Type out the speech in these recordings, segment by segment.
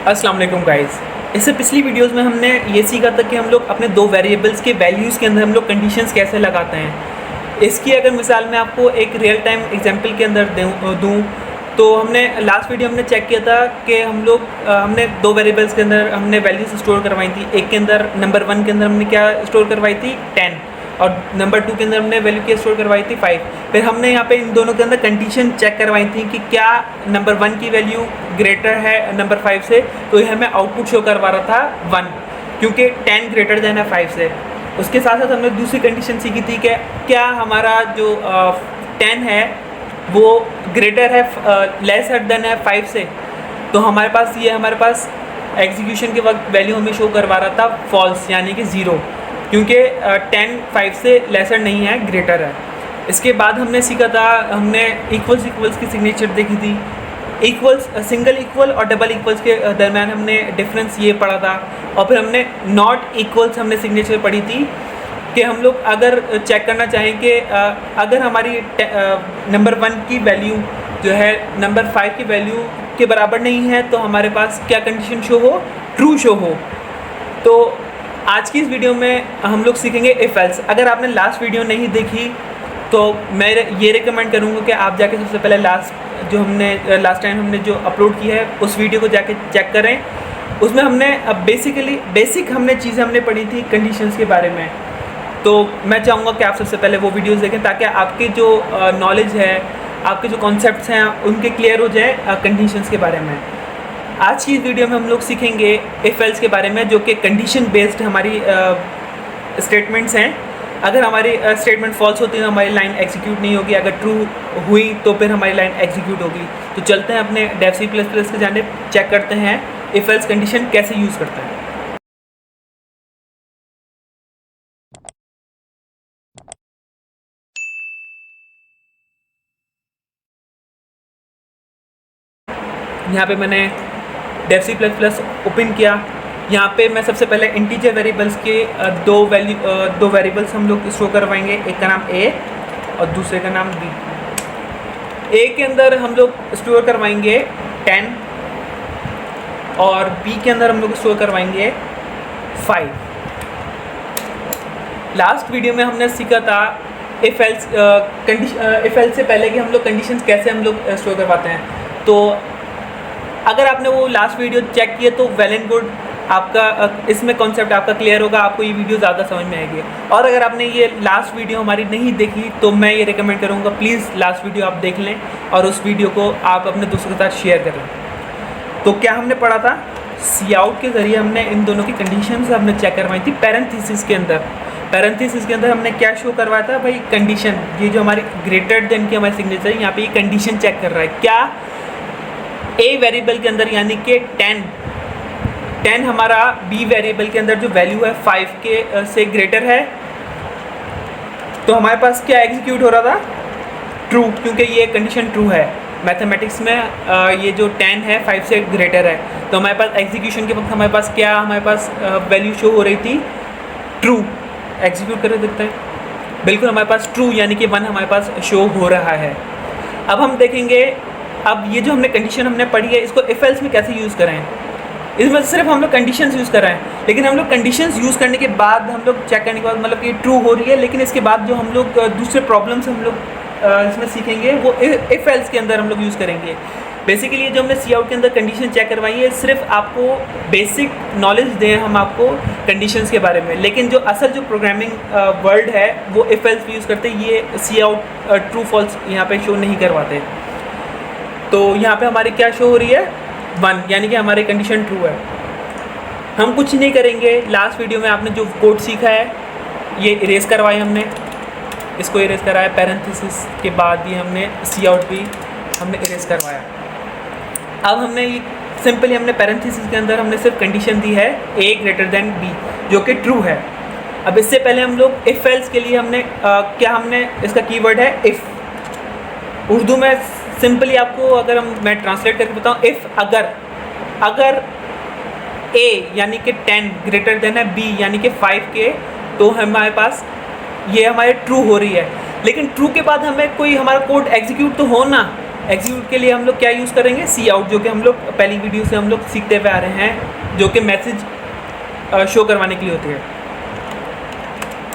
अस्सलाम वालेकुम गाइस। इससे पिछली वीडियोस में हमने ये सीखा था कि हम लोग अपने दो वेरिएबल्स के वैल्यूज़ के अंदर हम लोग कंडीशंस कैसे लगाते हैं। इसकी अगर मिसाल मैं आपको एक रियल टाइम एग्जांपल के अंदर दूँ तो हमने लास्ट वीडियो हमने चेक किया था कि हमने दो वेरिएबल्स के अंदर हमने वैल्यूज स्टोर करवाई थी। एक के अंदर नंबर 1 के अंदर हमने क्या स्टोर करवाई थी 10 और नंबर 2 के अंदर हमने वैल्यू क्या स्टोर करवाई थी 5। फिर हमने यहाँ पे इन दोनों के अंदर कंडीशन चेक करवाई थी कि क्या नंबर 1 की वैल्यू ग्रेटर है नंबर 5 से, तो ये हमें आउटपुट शो करवा रहा था 1 क्योंकि 10 ग्रेटर देन है 5 से। उसके साथ साथ हमने दूसरी कंडीशन सीखी थी कि क्या हमारा जो 10 है वो ग्रेटर है लेसर देन है 5 से, तो हमारे पास एग्जीक्यूशन के वक्त वैल्यू हमें शो करवा रहा था फॉल्स यानी कि 0 क्योंकि 10 5 से लेसर नहीं है, ग्रेटर है। इसके बाद हमने सीखा था, हमने इक्वल्स की सिग्नेचर देखी थी। इक्वल्स सिंगल इक्वल और डबल इक्वल्स के दरम्यान हमने डिफरेंस ये पढ़ा था। और फिर हमने नॉट इक्वल्स हमने सिग्नेचर पढ़ी थी कि हम लोग अगर चेक करना चाहें कि अगर हमारी नंबर 1 की वैल्यू जो है नंबर 5 की वैल्यू के बराबर नहीं है तो हमारे पास क्या कंडीशन शो हो, ट्रू शो हो। तो आज की इस वीडियो में हम लोग सीखेंगे इफ एल्स। अगर आपने लास्ट वीडियो नहीं देखी तो मैं ये रिकमेंड करूँगा कि आप जाके सबसे पहले लास्ट टाइम हमने जो अपलोड की है उस वीडियो को जाके चेक करें। उसमें हमने बेसिक चीज़ें हमने पढ़ी थी कंडीशंस के बारे में। तो मैं चाहूँगा कि आप सबसे पहले वो वीडियोस देखें ताकि आपके जो नॉलेज है, आपके जो कॉन्सेप्ट्स हैं उनके क्लियर हो जाए कंडीशंस के बारे में। आज की इस वीडियो में हम लोग सीखेंगे इफ एल्स के बारे में, जो कि कंडीशन बेस्ड हमारी स्टेटमेंट्स हैं। अगर हमारी स्टेटमेंट फॉल्स होती है तो हमारी लाइन एग्जीक्यूट नहीं होगी, अगर ट्रू हुई तो फिर हमारी लाइन एग्जीक्यूट होगी। तो चलते हैं अपने डेव C++ के जाने चेक करते हैं इफ एल्स कंडीशन कैसे यूज़ करते हैं। यहाँ पे मैंने डेव C++ ओपन किया। यहाँ पे मैं सबसे पहले इंटीजर वेरिएबल्स के दो वेरिएबल्स हम लोग स्टोर करवाएंगे। एक का नाम a और दूसरे का नाम b। a के अंदर हम लोग स्टोर करवाएंगे 10 और b के अंदर हम लोग स्टोर करवाएंगे 5। लास्ट वीडियो में हमने सीखा था इफ एल्स से पहले कि हम लोग कंडीशंस कैसे हम लोग स्टोर करवाते हैं। तो अगर आपने वो लास्ट वीडियो चेक किया तो वेल एंड गुड, आपका इसमें कॉन्सेप्ट आपका क्लियर होगा, आपको ये वीडियो ज़्यादा समझ में आएगी। और अगर आपने ये लास्ट वीडियो हमारी नहीं देखी तो मैं ये रिकमेंड करूँगा प्लीज़ लास्ट वीडियो आप देख लें और उस वीडियो को आप अपने दोस्तों के साथ शेयर कर लें। तो क्या हमने पढ़ा था, सी आउट के ज़रिए हमने इन दोनों की कंडीशंस हमने चेक करवाई थी। पैरेंथेसिस के अंदर हमने क्या शो करवाया था भाई, कंडीशन। ये जो हमारी ग्रेटर देन की हमारी सिग्नेचर है, यहाँ पे ये कंडीशन चेक कर रहा है क्या ए वेरिएबल के अंदर यानी कि 10 हमारा बी वेरिएबल के अंदर जो वैल्यू है 5 के से ग्रेटर है। तो हमारे पास क्या एग्जीक्यूट हो रहा था, ट्रू, क्योंकि ये कंडीशन ट्रू है। मैथमेटिक्स में ये जो 10 है 5 से ग्रेटर है, तो हमारे पास एग्जीक्यूशन के वक्त हमारे पास वैल्यू शो हो रही थी ट्रू। एग्जीक्यूट करके देखते हैं, बिल्कुल हमारे पास ट्रू यानी कि 1 हमारे पास शो हो रहा है। अब हम देखेंगे, अब ये जो हमने कंडीशन हमने पढ़ी है इसको इफ एल्स में कैसे यूज़ करें। इसमें सिर्फ हम लोग कंडीशंस यूज़ कर रहे हैं, लेकिन हम लोग कंडीशंस यूज़ करने के बाद हम लोग चेक करने के बाद मतलब कि ट्रू हो रही है, लेकिन इसके बाद जो हम लोग दूसरे प्रॉब्लम्स हम लोग इसमें सीखेंगे वो इफ एल्स के अंदर हम लोग यूज़ करेंगे। बेसिकली जो हमने सी आउट के अंदर कंडीशन चेक करवाई है सिर्फ आपको बेसिक नॉलेज दें हम आपको कंडीशंस के बारे में, लेकिन जो असल जो प्रोग्रामिंग वर्ड है वो इफ एल्स यूज़ करते हैं। ये सी आउट ट्रू फॉल्स यहाँ पे शो नहीं करवाते। तो यहाँ पे हमारी क्या शो हो रही है 1 यानी कि हमारी कंडीशन ट्रू है। हम कुछ नहीं करेंगे, लास्ट वीडियो में आपने जो कोड सीखा है ये इरेज करवाए, हमने इसको इरेज कराया। पैरेंथेसिस के बाद ये हमने सी आउट भी हमने इरेज करवाया। अब हमने सिंपली हमने पैरेंथेसिस के अंदर हमने सिर्फ कंडीशन दी है a ग्रेटर देन b जो कि ट्रू है। अब इससे पहले हम लोग इफ एल्स के लिए हमने इसका कीवर्ड है इफ़। उर्दू में सिंपली आपको अगर मैं ट्रांसलेट करके बताऊँ, इफ़ अगर a यानी कि 10 ग्रेटर देन है b यानी कि 5 के, तो हमारे पास ये हमारे ट्रू हो रही है। लेकिन ट्रू के बाद हमें कोई हमारा कोड एग्जीक्यूट तो हो ना, एग्जीक्यूट के लिए हम लोग क्या यूज़ करेंगे, सी आउट, जो कि हम लोग पहली वीडियो से हम लोग सीखते हुए आ रहे हैं, जो कि मैसेज शो करवाने के लिए होती है।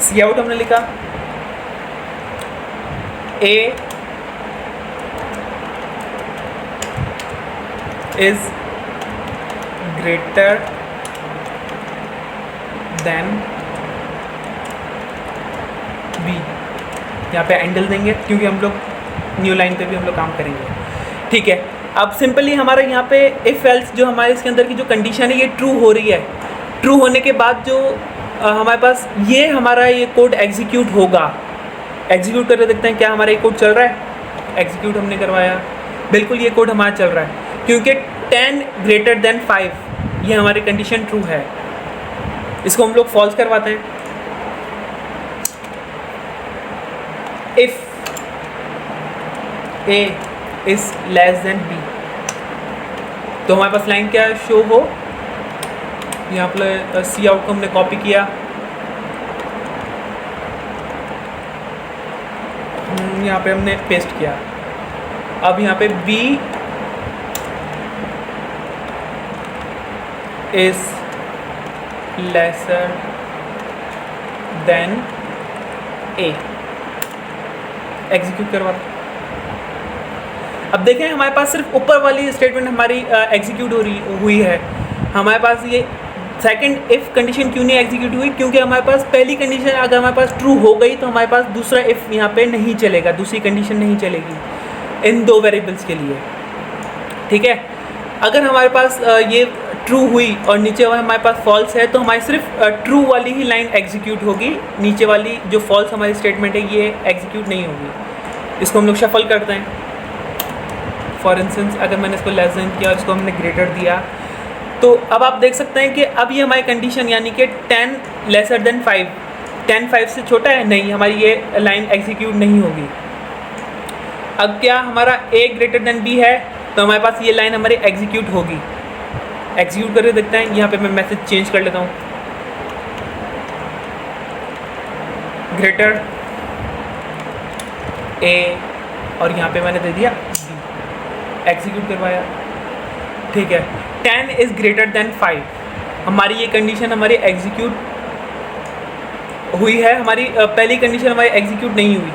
सी आउट हमने लिखा, ए इज ग्रेटर देन बी। यहाँ पे एंडल देंगे क्योंकि हम लोग न्यू लाइन पे भी हम लोग काम करेंगे, ठीक है। अब सिंपली हमारे यहाँ पे इफ एल्स जो हमारे इसके अंदर की जो कंडीशन है ये ट्रू हो रही है। ट्रू होने के बाद जो हमारे पास ये हमारा ये कोड एग्जीक्यूट होगा। एग्जीक्यूट करके देखते हैं क्या हमारा ये कोड चल रहा है। एग्जीक्यूट हमने करवाया, बिल्कुल ये कोड हमारा चल रहा है क्योंकि 10 ग्रेटर देन 5 ये हमारी कंडीशन ट्रू है। इसको हम लोग फॉल्स करवाते हैं। If A is less than B, तो हमारे पास लाइन क्या शो हो, यहाँ पर सी आउट को हमने कॉपी किया, यहाँ पे हमने पेस्ट किया। अब यहाँ पे B is lesser than A, execute करवा। अब देखें हमारे पास सिर्फ ऊपर वाली स्टेटमेंट हमारी एग्जीक्यूट हुई है। हमारे पास ये सेकंड इफ़ कंडीशन क्यों नहीं एग्जीक्यूट हुई, क्योंकि हमारे पास पहली कंडीशन अगर हमारे पास ट्रू हो गई तो हमारे पास दूसरा इफ़ यहाँ पे नहीं चलेगा, दूसरी कंडीशन नहीं चलेगी इन दो वेरिएबल्स के लिए, ठीक है। अगर हमारे पास ये ट्रू हुई और नीचे वाला हमारे पास फॉल्स है तो हमारी सिर्फ ट्रू वाली ही लाइन एग्जीक्यूट होगी, नीचे वाली जो फॉल्स हमारी स्टेटमेंट है ये एग्जीक्यूट नहीं होगी। इसको हम लोग शफल करते हैं। फॉर इंस्टेंस अगर मैंने इसको लेस देन किया और इसको हमने ग्रेटर दिया, तो अब आप देख सकते हैं कि अब ये हमारी कंडीशन यानी कि 10 लेसर देन 5, 10 5 से छोटा है, नहीं, हमारी ये लाइन एग्जीक्यूट नहीं होगी। अब क्या हमारा a ग्रेटर देन b है तो हमारे पास ये लाइन हमारी एग्जीक्यूट होगी। एग्जीक्यूट करके देखते हैं। यहाँ पे मैं मैसेज चेंज कर लेता हूँ, ग्रेटर a और यहाँ पे मैंने दे दिया b, एग्जीक्यूट करवाया, ठीक है। 10 इज़ ग्रेटर देन 5, हमारी ये कंडीशन हमारी एग्जीक्यूट हुई है। हमारी पहली कंडीशन हमारी एग्जीक्यूट नहीं हुई,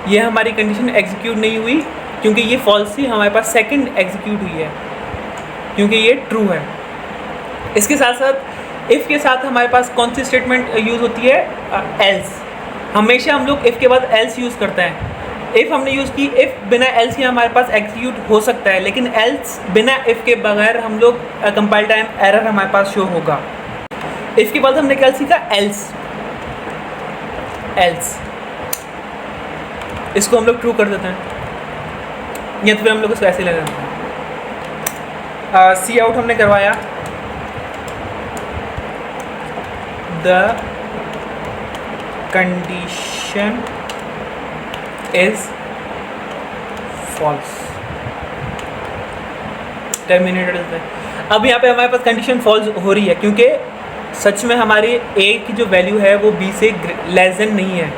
ये हमारी कंडीशन एग्जीक्यूट नहीं हुई क्योंकि ये फॉल्स थी। हमारे पास सेकंड एग्जीक्यूट हुई है क्योंकि ये ट्रू है। इसके साथ साथ इफ़ के साथ हमारे पास कौन सी स्टेटमेंट यूज़ होती है, एल्स। हमेशा हम लोग इफ़ के बाद एल्स यूज़ करते हैं। इफ़ हमने यूज़ की, इफ़ बिना एल्स के हमारे पास एग्जीक्यूट हो सकता है, लेकिन एल्स बिना इफ़ के बगैर हम लोग कंपाइल टाइम एरर हमारे पास शो होगा। इफ़ के बाद हमने क्या सीखा, एल्स। एल्स इसको हम लोग ट्रू कर देते हैं या तो फिर हम लोग इसको ऐसे ले लेते हैं। सी आउट हमने करवाया, the condition is false, terminated. अब यहाँ पे हमारे पास कंडीशन फॉल्स हो रही है क्योंकि सच में हमारी ए की जो वैल्यू है वो बी से लेस देन नहीं है,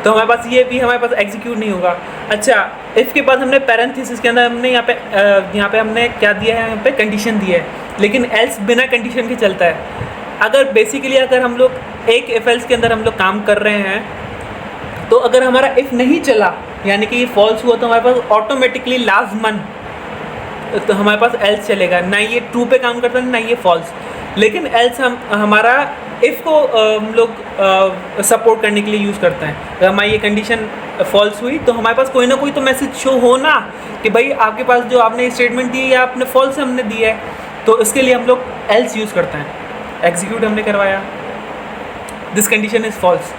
तो हमारे पास ये भी हमारे पास एग्जीक्यूट नहीं होगा। अच्छा, इफ़ के बाद हमने पैरेंथेसिस के अंदर हमने यहाँ पे हमने क्या दिया है, यहाँ पे कंडीशन दी है, लेकिन एल्स बिना कंडीशन के चलता है। अगर बेसिकली अगर हम लोग एक इफ एल्स के अंदर हम लोग काम कर रहे हैं तो अगर हमारा इफ़ नहीं चला यानी कि ये फॉल्स हुआ तो हमारे पास ऑटोमेटिकली लाजमन तो हमारे पास एल्स चलेगा, ना ये ट्रू पे काम करता है ना ये फॉल्स। लेकिन एल्स हमारा इफ़ को हम लोग सपोर्ट करने के लिए यूज़ करते हैं। अगर हमारी ये कंडीशन फॉल्स हुई तो हमारे पास कोई ना कोई तो मैसेज शो हो ना कि भाई आपके पास जो आपने स्टेटमेंट दी है या आपने फॉल्स हमने दी है, तो इसके लिए हम लोग एल्स यूज़ करते हैं। एग्जीक्यूट हमने करवाया, दिस कंडीशन इज़ फॉल्स,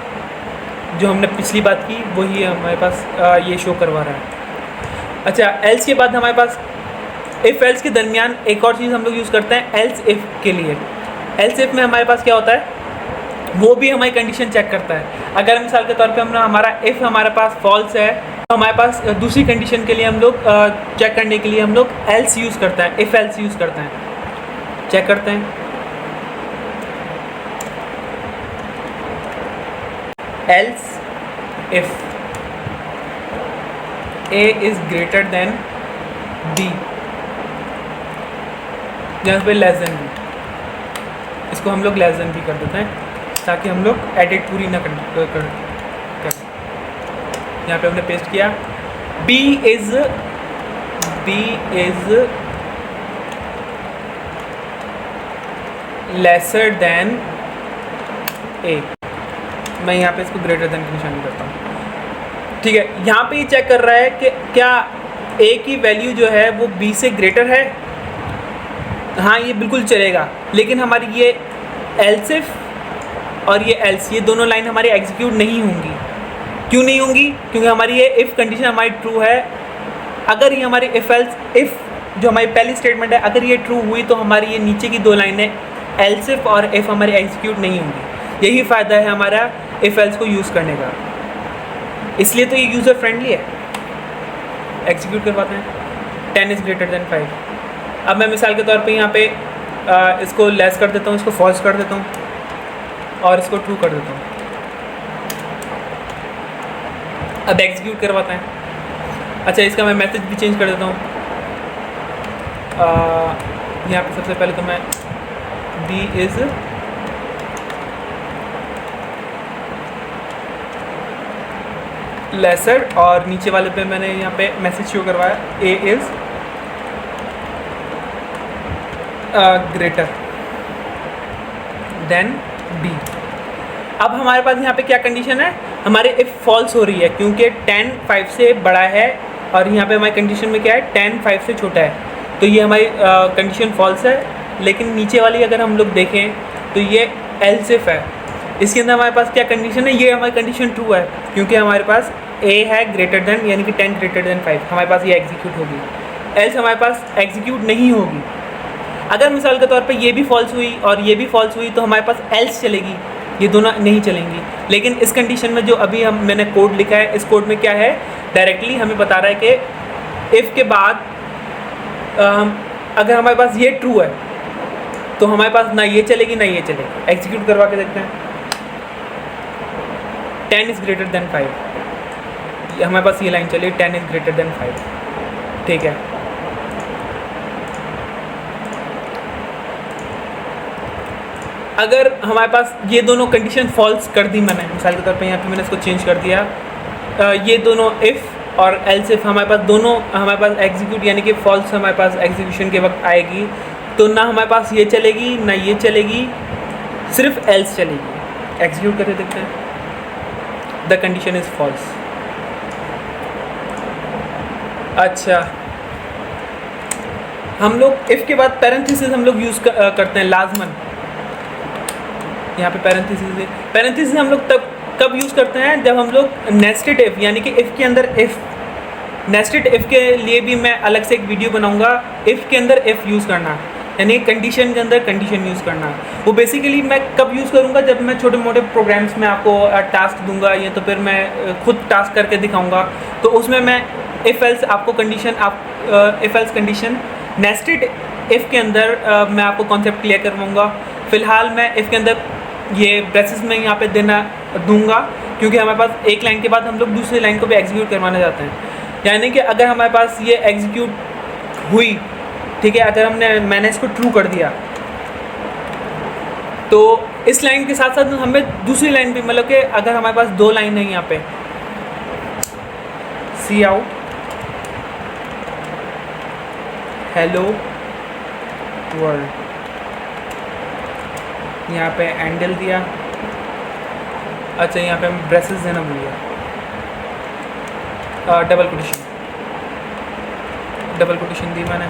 जो हमने पिछली बात की वही हमारे पास ये शो करवा रहा है। अच्छा, एल्स के बाद हमारे पास इफ़ एल्स के दरमियान एक और चीज़ हम लोग यूज़ करते हैं एल्स इफ़ के लिए। एल्स इफ़ में हमारे पास क्या होता है, वो भी हमारी कंडीशन चेक करता है। अगर मिसाल के तौर पे हमारा इफ़ हमारे पास फॉल्स है तो हमारे पास दूसरी कंडीशन के लिए हम लोग चेक करने के लिए हम लोग एल्स यूज़ करते हैं, इफ़ एल्स यूज़ करते हैं। चेक करते हैं, else if A is greater than B, यहाँ पे लेस देन बी, इसको हम लोग लेस देन बी कर देते हैं ताकि हम लोग एडिट पूरी ना कर। यहाँ पे हमने पेस्ट किया b is lesser then a। मैं यहाँ पे इसको ग्रेटर देन की निशानी करता हूँ। ठीक है, यहाँ पे ये चेक कर रहा है कि क्या a की वैल्यू जो है वो b से ग्रेटर है। हाँ, ये बिल्कुल चलेगा, लेकिन हमारी ये एल्स इफ और ये एल्स, ये दोनों लाइन हमारी एग्जीक्यूट नहीं होंगी। क्यों नहीं होंगी? क्योंकि हमारी ये इफ़ कंडीशन हमारी ट्रू है। अगर ये हमारी इफ़ जो हमारी पहली स्टेटमेंट है, अगर ये ट्रू हुई तो हमारी ये नीचे की दो लाइनें एल्स इफ और इफ़ हमारी एग्जीक्यूट नहीं होंगी। यही फ़ायदा है हमारा इफ़ एल्स को यूज़ करने का, इसलिए तो ये यूज़र फ्रेंडली है। एग्जीक्यूट करवाते हैं 10 इज़ ग्रेटर देन 5। अब मैं मिसाल के तौर पे यहाँ पे इसको लेस कर देता हूँ, इसको फॉल्स कर देता हूँ और इसको ट्रू कर देता हूँ। अब एग्जीक्यूट करवाते हैं। अच्छा, इसका मैं मैसेज भी चेंज कर देता हूँ। यहाँ पे सबसे पहले तो मैं b इज़ लेसर और नीचे वाले पे मैंने यहाँ पे मैसेज शो करवाया a is greater then b। अब हमारे पास यहाँ पे क्या कंडीशन है? हमारे इफ़ फॉल्स हो रही है क्योंकि 10 5 से बड़ा है और यहाँ पे हमारी कंडीशन में क्या है? 10 5 से छोटा है, तो ये हमारी कंडीशन फॉल्स है। लेकिन नीचे वाली अगर हम लोग देखें तो ये एल्स इफ है। इसके अंदर हमारे पास क्या कंडीशन है? ये हमारी कंडीशन ट्रू है क्योंकि हमारे पास a है ग्रेटर देन, यानी कि 10 ग्रेटर देन 5, हमारे पास ये एग्जीक्यूट होगी। एल्स हमारे पास एग्जीक्यूट नहीं होगी। अगर मिसाल के तौर पे ये भी फॉल्स हुई और ये भी फॉल्स हुई तो हमारे पास एल्स चलेगी, ये दोनों नहीं चलेंगी। लेकिन इस कंडीशन में जो अभी मैंने कोड लिखा है, इस कोड में क्या है? डायरेक्टली हमें बता रहा है कि इफ़ के बाद अगर हमारे पास ये ट्रू है तो हमारे पास ना ये चलेगी ना ये चलेगी। एग्जीक्यूट करवा के देखते हैं। 10 इज़ ग्रेटर देन 5, हमारे पास ये लाइन चली 10 इज़ ग्रेटर देन 5। ठीक है, अगर हमारे पास ये दोनों कंडीशन फॉल्स कर दी मैंने, मिसाल के तौर पे यहाँ पे मैंने इसको चेंज कर दिया, ये दोनों इफ़ और एल्स इफ हमारे पास दोनों हमारे पास एग्जीक्यूट यानी कि फॉल्स हमारे पास एग्जीक्यूशन के वक्त आएगी, तो ना हमारे पास ये चलेगी ना ये चलेगी, सिर्फ एल्स चलेगी। एग्जीक्यूट करके देखते हैं। The condition is false. अच्छा, हम लोग इफ़ के बाद पैरेंथेसिस हम लोग यूज़ करते हैं लाजमन। यहाँ पे पैरेंथेसिस हम लोग कब यूज़ करते हैं? जब हम लोग नेस्टेड इफ़ यानी कि इफ़ के अंदर इफ़, नेस्टेड इफ़ के लिए भी मैं अलग से एक वीडियो बनाऊंगा। इफ़ के अंदर इफ़ यूज़ करना यानी कंडीशन के अंदर कंडीशन यूज़ करना, वो बेसिकली मैं कब यूज़ करूँगा? जब मैं छोटे मोटे प्रोग्राम्स में आपको टास्क दूंगा या तो फिर मैं खुद टास्क करके दिखाऊँगा, तो उसमें मैं इफ़ एल्स आपको condition if else condition nested if के अंदर मैं आपको कॉन्सेप्ट क्लियर करवाऊँगा। फ़िलहाल मैं इफ़ के अंदर ये ब्रेसेस में यहाँ पे दूंगा क्योंकि हमारे पास एक लाइन के बाद हम लोग दूसरी लाइन को भी एग्जीक्यूट करवाना चाहते हैं। यानी कि अगर हमारे पास ये एग्जीक्यूट हुई, ठीक है, अगर मैंने इसको ट्रू कर दिया तो इस लाइन के साथ साथ हमें दूसरी लाइन भी, मतलब कि अगर हमारे पास दो लाइन है यहाँ पे, सी आउट हेलो वर्ल्ड, यहाँ पे एंडल दिया। अच्छा, यहाँ पे हम ब्रेसेस देना भूल गया। डबल कोटेशन दी मैंने।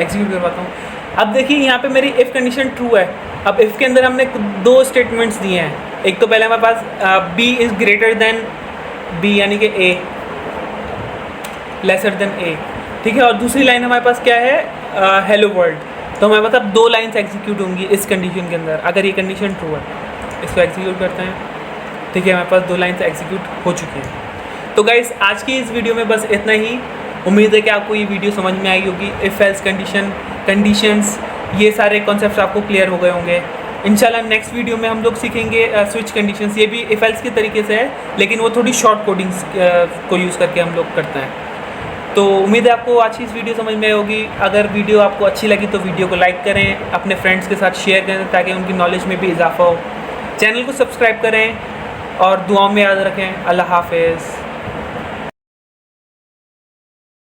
एग्जीक्यूट करवाता हूँ। अब देखिए यहाँ पे मेरी इफ़ कंडीशन ट्रू है। अब इफ़ के अंदर हमने दो स्टेटमेंट्स दिए हैं। एक तो पहले हमारे पास b is greater then b यानी कि a लेसर देन a, ठीक है, और दूसरी लाइन हमारे पास क्या है? Hello world. तो हमारे पास अब दो लाइन्स एग्जीक्यूट होंगी इस कंडीशन के अंदर, अगर ये कंडीशन ट्रू है। इसको एग्जीक्यूट करते हैं। ठीक है, हमारे पास दो लाइन्स एग्जीक्यूट हो चुकी हैं। तो गाइस, आज की इस वीडियो में बस इतना ही। उम्मीद है कि आपको ये वीडियो समझ में आई होगी। इफ़ एल्स कंडीशंस, ये सारे कॉन्सेप्ट्स आपको क्लियर हो गए होंगे। इंशाल्लाह नेक्स्ट वीडियो में हम लोग सीखेंगे स्विच कंडीशंस। ये भी इफ एल्स के तरीके से है, लेकिन वो थोड़ी शॉर्ट कोडिंग्स को यूज़ करके हम लोग करते हैं। तो उम्मीद है आपको आज की इस वीडियो समझ में होगी। अगर वीडियो आपको अच्छी लगी तो वीडियो को लाइक करें, अपने फ्रेंड्स के साथ शेयर करें ताकि उनकी नॉलेज में भी इजाफा हो। चैनल को सब्सक्राइब करें और दुआओं में याद रखें। अल्लाह हाफ़िज़।